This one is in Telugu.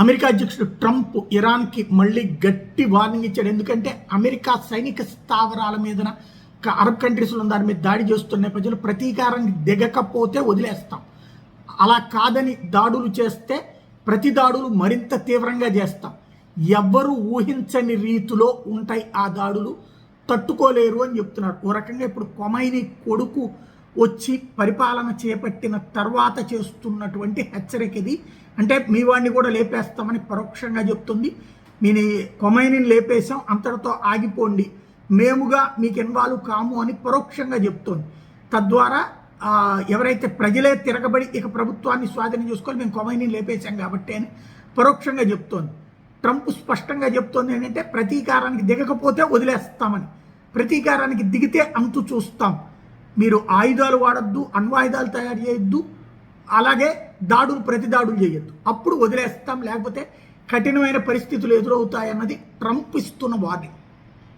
అమెరికా అధ్యక్షుడు ట్రంప్ ఇరాన్కి మళ్ళీ గట్టి వార్నింగ్ ఇచ్చాడు. ఎందుకంటే అమెరికా సైనిక స్థావరాల మీదన అరబ్ కంట్రీస్లో దాని మీద దాడి చేస్తున్న నేపథ్యంలో ప్రతీకారానికి దిగకపోతే వదిలేస్తాం, అలా కాదని దాడులు చేస్తే ప్రతి దాడులు మరింత తీవ్రంగా చేస్తాం, ఎవ్వరూ ఊహించని రీతిలో ఉంటాయి ఆ దాడులు, తట్టుకోలేరు అని చెప్తున్నాడు. ఓ రకంగా ఇప్పుడు కొమైనీ కొడుకు వచ్చి పరిపాలన చేపట్టిన తర్వాత చేస్తున్నటువంటి హెచ్చరిక ఇది. అంటే మీ వాడిని కూడా లేపేస్తామని పరోక్షంగా చెప్తుంది. మీ కొమైనీని లేపేశాం, అంతటితో ఆగిపోండి, మేముగా మీకు ఇన్వాల్వ్ కాము అని పరోక్షంగా చెప్తోంది. తద్వారా ఎవరైతే ప్రజలే తిరగబడి ఇక ప్రభుత్వాన్ని స్వాధీనం చేసుకొని మేము కొమైనీని లేపేశాం కాబట్టి అని పరోక్షంగా చెప్తోంది. ట్రంప్ స్పష్టంగా చెప్తోంది ఏంటంటే ప్రతీకారానికి దిగకపోతే వదిలేస్తామని, ప్రతీకారానికి దిగితే అంతు చూస్తాం, మీరు ఆయుధాలు వాడద్దు, అణ్వాయుధాలు తయారు చేయొద్దు, అలాగే దాడులు ప్రతి దాడులు చేయొద్దు, అప్పుడు వదిలేస్తాం, లేకపోతే కఠినమైన పరిస్థితులు ఎదురవుతాయన్నది ట్రంప్ ఇస్తున్న వార్నింగ్.